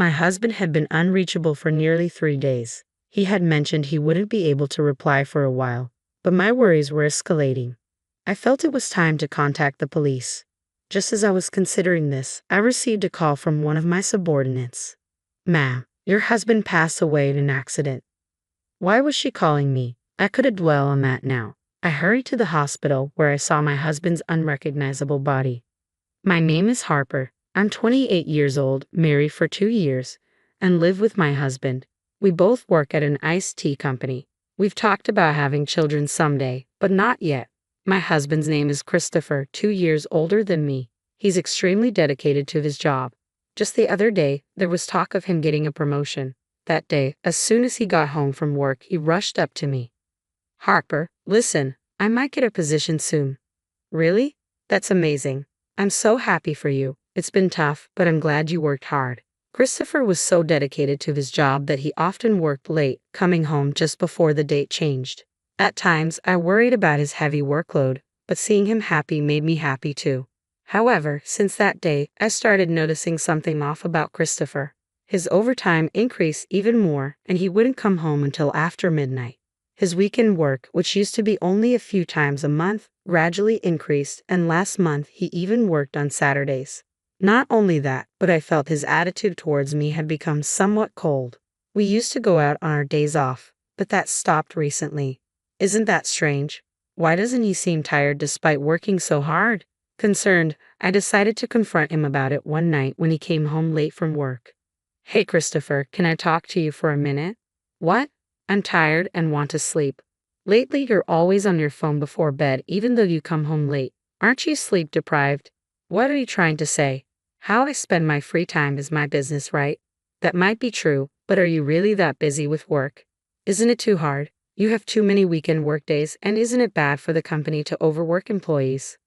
My husband had been unreachable for nearly 3 days. He had mentioned he wouldn't be able to reply for a while, but my worries were escalating. I felt it was time to contact the police. Just as I was considering this, I received a call from one of my subordinates. "Ma'am, your husband passed away in an accident." Why was she calling me? I couldn't dwell on that now. I hurried to the hospital where I saw my husband's unrecognizable body. My name is Harper. I'm 28 years old, married for 2 years, and live with my husband. We both work at an iced tea company. We've talked about having children someday, but not yet. My husband's name is Christopher, 2 years older than me. He's extremely dedicated to his job. Just the other day, there was talk of him getting a promotion. That day, as soon as he got home from work, he rushed up to me. "Harper, listen, I might get a position soon." "Really? That's amazing. I'm so happy for you. It's been tough, but I'm glad you worked hard." Christopher was so dedicated to his job that he often worked late, coming home just before the date changed. At times, I worried about his heavy workload, but seeing him happy made me happy too. However, since that day, I started noticing something off about Christopher. His overtime increased even more, and he wouldn't come home until after midnight. His weekend work, which used to be only a few times a month, gradually increased, and last month he even worked on Saturdays. Not only that, but I felt his attitude towards me had become somewhat cold. We used to go out on our days off, but that stopped recently. Isn't that strange? Why doesn't he seem tired despite working so hard? Concerned, I decided to confront him about it one night when he came home late from work. "Hey Christopher, can I talk to you for a minute?" "What?" "I'm tired and want to sleep. Lately you're always on your phone before bed even though you come home late. Aren't you sleep deprived?" "What are you trying to say? How I spend my free time is my business, right?" "That might be true, but are you really that busy with work? Isn't it too hard? You have too many weekend workdays, and isn't it bad for the company to overwork employees?"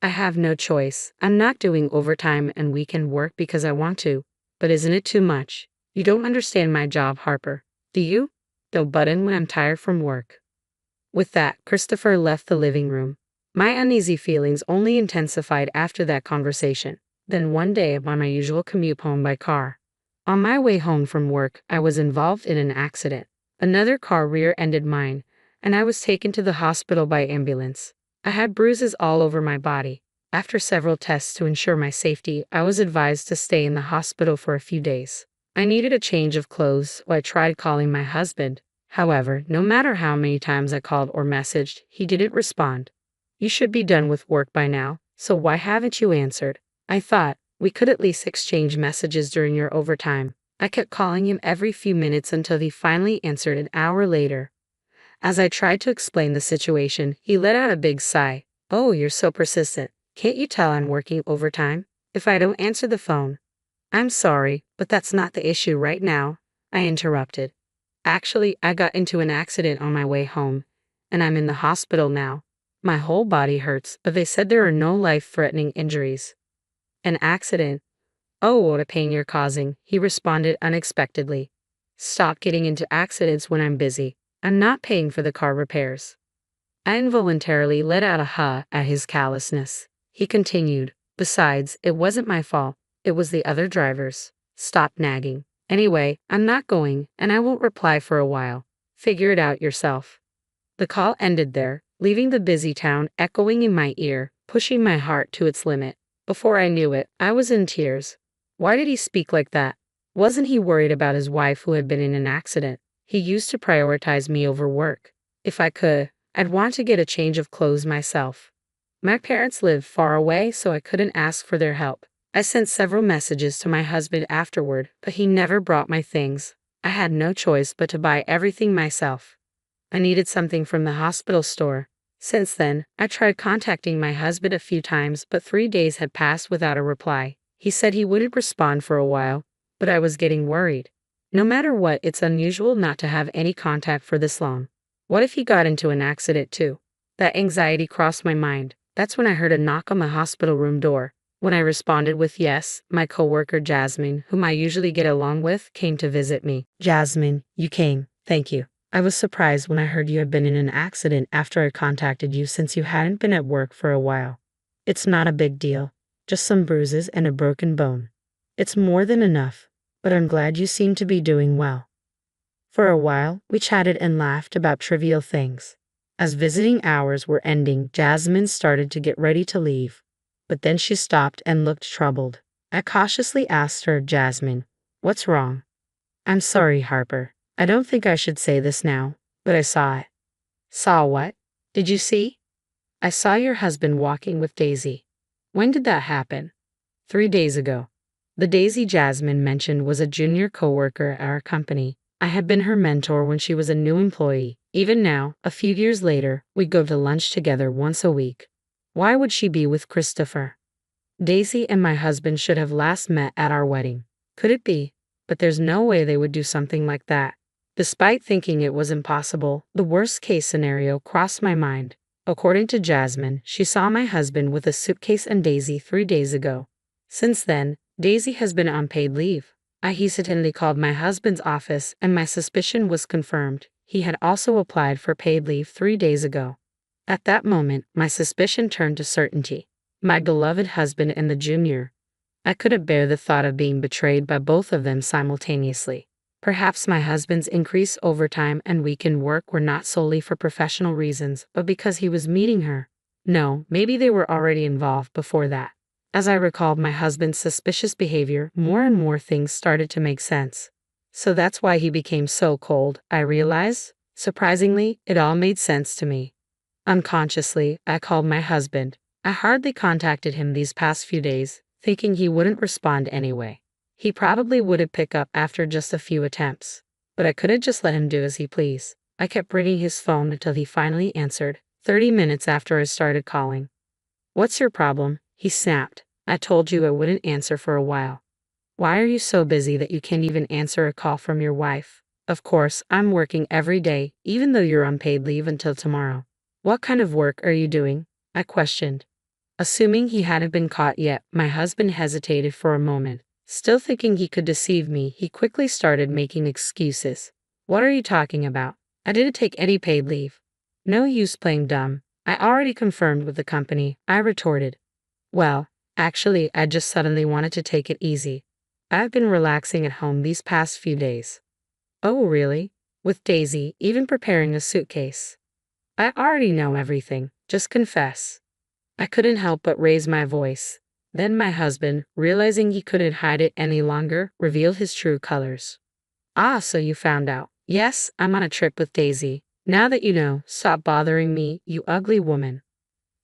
"I have no choice. I'm not doing overtime and weekend work because I want to. But isn't it too much? You don't understand my job, Harper. Do you? Don't butt in when I'm tired from work." With that, Christopher left the living room. My uneasy feelings only intensified after that conversation. Then one day, on my usual commute home by car. On my way home from work, I was involved in an accident. Another car rear-ended mine, and I was taken to the hospital by ambulance. I had bruises all over my body. After several tests to ensure my safety, I was advised to stay in the hospital for a few days. I needed a change of clothes, so I tried calling my husband. However, no matter how many times I called or messaged, he didn't respond. "You should be done with work by now, so why haven't you answered?" I thought, we could at least exchange messages during your overtime. I kept calling him every few minutes until he finally answered an hour later. As I tried to explain the situation, he let out a big sigh. "Oh, you're so persistent. Can't you tell I'm working overtime? If I don't answer the phone." "I'm sorry, but that's not the issue right now," I interrupted. "Actually, I got into an accident on my way home, and I'm in the hospital now. My whole body hurts, but they said there are no life-threatening injuries." "An accident? Oh, what a pain you're causing," he responded unexpectedly. "Stop getting into accidents when I'm busy. I'm not paying for the car repairs." I involuntarily let out a huh at his callousness. He continued, "Besides, it wasn't my fault. It was the other driver's. Stop nagging. Anyway, I'm not going, and I won't reply for a while. Figure it out yourself." The call ended there, leaving the busy town echoing in my ear, pushing my heart to its limit. Before I knew it, I was in tears. Why did he speak like that? Wasn't he worried about his wife who had been in an accident? He used to prioritize me over work. If I could, I'd want to get a change of clothes myself. My parents lived far away, so I couldn't ask for their help. I sent several messages to my husband afterward, but he never brought my things. I had no choice but to buy everything myself. I needed something from the hospital store. Since then, I tried contacting my husband a few times, but 3 days had passed without a reply. He said he wouldn't respond for a while, but I was getting worried. No matter what, it's unusual not to have any contact for this long. What if he got into an accident too? That anxiety crossed my mind. That's when I heard a knock on the hospital room door. When I responded with yes, my coworker Jasmine, whom I usually get along with, came to visit me. "Jasmine, you came. Thank you. I was surprised when I heard you had been in an accident after I contacted you since you hadn't been at work for a while. It's not a big deal. Just some bruises and a broken bone. It's more than enough. but I'm glad you seem to be doing well. For a while, we chatted and laughed about trivial things. As visiting hours were ending, Jasmine started to get ready to leave. But then she stopped and looked troubled. I cautiously asked her, Jasmine, what's wrong? I'm sorry, Harper. I don't think I should say this now, but I saw it. Saw what? Did you see? I saw your husband walking with Daisy. When did that happen? 3 days ago. The Daisy Jasmine mentioned was a junior coworker at our company. I had been her mentor when she was a new employee. Even now, a few years later, we go to lunch together once a week. Why would she be with Christopher? Daisy and my husband should have last met at our wedding. Could it be? But there's no way they would do something like that. Despite thinking it was impossible, the worst-case scenario crossed my mind. According to Jasmine, she saw my husband with a suitcase and Daisy 3 days ago. Since then, Daisy has been on paid leave. I hesitantly called my husband's office and my suspicion was confirmed. He had also applied for paid leave 3 days ago. At that moment, my suspicion turned to certainty. My beloved husband and the junior. I couldn't bear the thought of being betrayed by both of them simultaneously. Perhaps my husband's increased overtime and weekend work were not solely for professional reasons, but because he was meeting her. No, maybe they were already involved before that. As I recalled my husband's suspicious behavior, more and more things started to make sense. So that's why he became so cold, I realized. Surprisingly, it all made sense to me. Unconsciously, I called my husband. I hardly contacted him these past few days, thinking he wouldn't respond anyway. He probably wouldn't pick up after just a few attempts. But I couldn't just let him do as he pleased. I kept ringing his phone until he finally answered, 30 minutes after I started calling. What's your problem? He snapped. I told you I wouldn't answer for a while. Why are you so busy that you can't even answer a call from your wife? Of course, I'm working every day, even though you're on paid leave until tomorrow. What kind of work are you doing? I questioned. Assuming he hadn't been caught yet, my husband hesitated for a moment. Still thinking he could deceive me, he quickly started making excuses. What are you talking about? I didn't take any paid leave. No use playing dumb. I already confirmed with the company, I retorted. Well, actually, I just suddenly wanted to take it easy. I've been relaxing at home these past few days. Oh, really? With Daisy, even preparing a suitcase. I already know everything, just confess. I couldn't help but raise my voice. Then my husband, realizing he couldn't hide it any longer, revealed his true colors. Ah, so you found out. Yes, I'm on a trip with Daisy. Now that you know, stop bothering me, you ugly woman.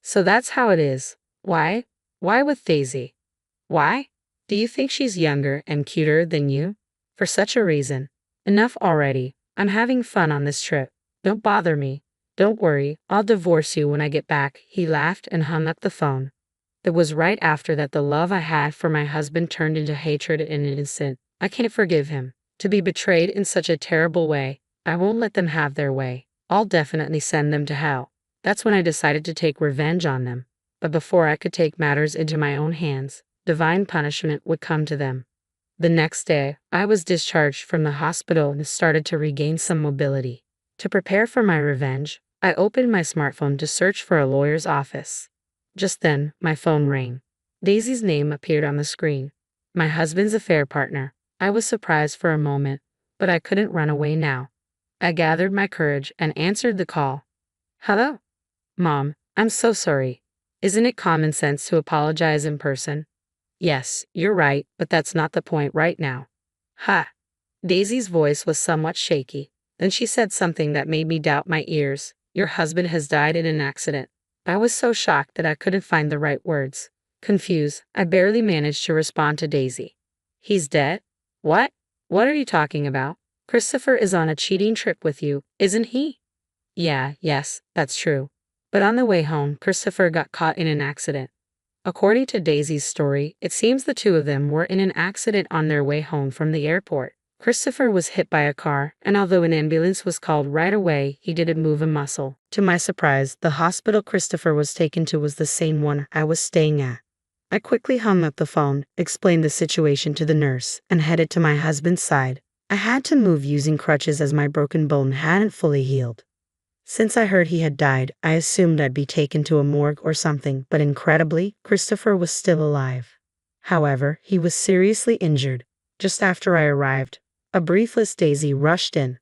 So that's how it is. Why? Why with Daisy? Why? Do you think she's younger and cuter than you? For such a reason. Enough already. I'm having fun on this trip. Don't bother me. Don't worry, I'll divorce you when I get back. He laughed and hung up the phone. It was right after that the love I had for my husband turned into hatred in an instant. I can't forgive him. To be betrayed in such a terrible way. I won't let them have their way. I'll definitely send them to hell. That's when I decided to take revenge on them. But before I could take matters into my own hands, divine punishment would come to them. The next day, I was discharged from the hospital and started to regain some mobility. To prepare for my revenge, I opened my smartphone to search for a lawyer's office. Just then, my phone rang. Daisy's name appeared on the screen. My husband's affair partner. I was surprised for a moment, but I couldn't run away now. I gathered my courage and answered the call. Hello? Mom, I'm so sorry. Isn't it common sense to apologize in person? Yes, you're right, but that's not the point right now. Ha! Daisy's voice was somewhat shaky. Then she said something that made me doubt my ears. Your husband has died in an accident. I was so shocked that I couldn't find the right words. Confused, I barely managed to respond to Daisy. He's dead? What? What are you talking about? Christopher is on a cheating trip with you, isn't he? Yes, that's true. But on the way home, Christopher got caught in an accident. According to Daisy's story, it seems the two of them were in an accident on their way home from the airport. Christopher was hit by a car, and although an ambulance was called right away, he didn't move a muscle. To my surprise, the hospital Christopher was taken to was the same one I was staying at. I quickly hung up the phone, explained the situation to the nurse, and headed to my husband's side. I had to move using crutches as my broken bone hadn't fully healed. Since I heard he had died, I assumed I'd be taken to a morgue or something, but incredibly, Christopher was still alive. However, he was seriously injured. Just after I arrived, a briefless Daisy rushed in.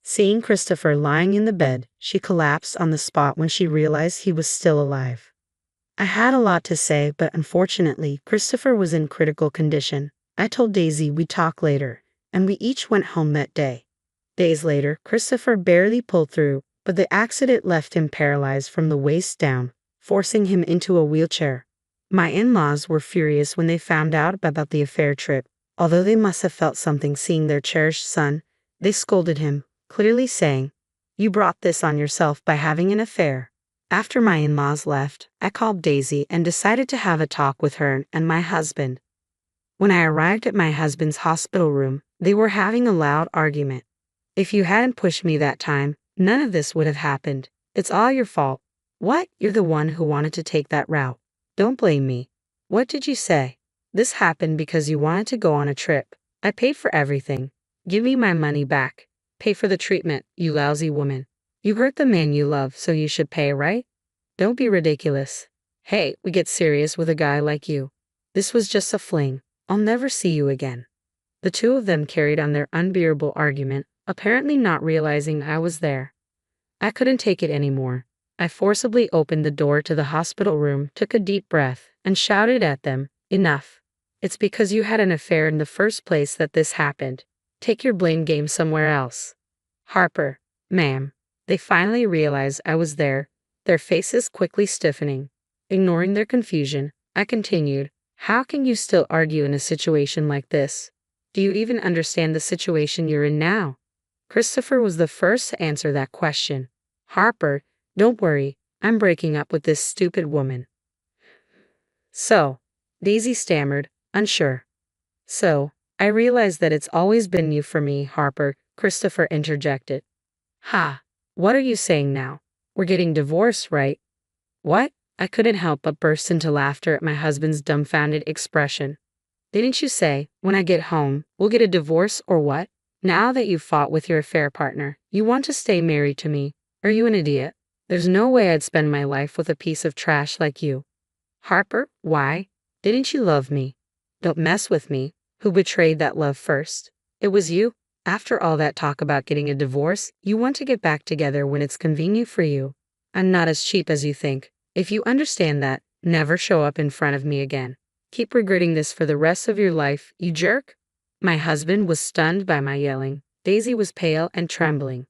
Seeing Christopher lying in the bed, she collapsed on the spot when she realized he was still alive. I had a lot to say, but unfortunately, Christopher was in critical condition. I told Daisy we'd talk later, and we each went home that day. Days later, Christopher barely pulled through, but the accident left him paralyzed from the waist down, forcing him into a wheelchair. My in-laws were furious when they found out about the affair trip. Although they must have felt something seeing their cherished son, they scolded him, clearly saying, "You brought this on yourself by having an affair." After my in-laws left, I called Daisy and decided to have a talk with her and my husband. When I arrived at my husband's hospital room, they were having a loud argument. "If you hadn't pushed me that time, none of this would have happened. It's all your fault." "What? You're the one who wanted to take that route. Don't blame me." "What did you say?" "This happened because you wanted to go on a trip. I paid for everything. Give me my money back. Pay for the treatment, you lousy woman. You hurt the man you love, so you should pay, right? Don't be ridiculous. Hey, we get serious with a guy like you. This was just a fling. I'll never see you again." The two of them carried on their unbearable argument, apparently not realizing I was there. I couldn't take it anymore. I forcibly opened the door to the hospital room, took a deep breath, and shouted at them, "Enough. It's because you had an affair in the first place that this happened. Take your blame game somewhere else." "Harper, ma'am." They finally realized I was there, their faces quickly stiffening. Ignoring their confusion, I continued, "How can you still argue in a situation like this? Do you even understand the situation you're in now?" Christopher was the first to answer that question. "Harper, don't worry, I'm breaking up with this stupid woman." "So," Daisy stammered, unsure. "So, I realize that it's always been you for me, Harper," Christopher interjected. "Ha! What are you saying now? We're getting divorced, right?" "What?" I couldn't help but burst into laughter at my husband's dumbfounded expression. "Didn't you say, when I get home, we'll get a divorce or what? Now that you've fought with your affair partner, you want to stay married to me? Are you an idiot? There's no way I'd spend my life with a piece of trash like you." "Harper, why? Didn't you love me?" "Don't mess with me. Who betrayed that love first? It was you. After all that talk about getting a divorce, you want to get back together when it's convenient for you. I'm not as cheap as you think. If you understand that, never show up in front of me again. Keep regretting this for the rest of your life, you jerk." My husband was stunned by my yelling. Daisy was pale and trembling.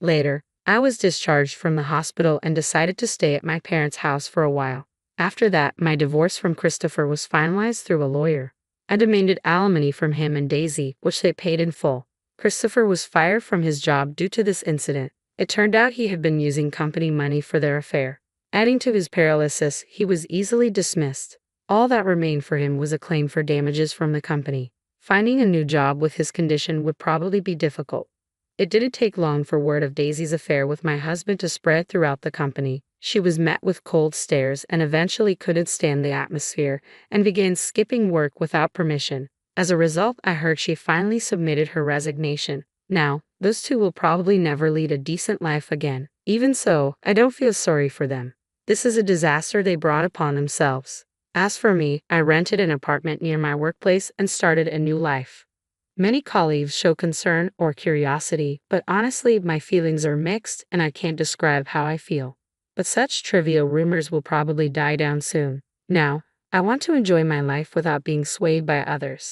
Later, I was discharged from the hospital and decided to stay at my parents' house for a while. After that, my divorce from Christopher was finalized through a lawyer. I demanded alimony from him and Daisy, which they paid in full. Christopher was fired from his job due to this incident. It turned out he had been using company money for their affair. Adding to his paralysis, he was easily dismissed. All that remained for him was a claim for damages from the company. Finding a new job with his condition would probably be difficult. It didn't take long for word of Daisy's affair with my husband to spread throughout the company. She was met with cold stares and eventually couldn't stand the atmosphere and began skipping work without permission. As a result, I heard she finally submitted her resignation. Now, those two will probably never lead a decent life again. Even so, I don't feel sorry for them. This is a disaster they brought upon themselves. As for me, I rented an apartment near my workplace and started a new life. Many colleagues show concern or curiosity, but honestly, my feelings are mixed and I can't describe how I feel. But such trivial rumors will probably die down soon. Now, I want to enjoy my life without being swayed by others.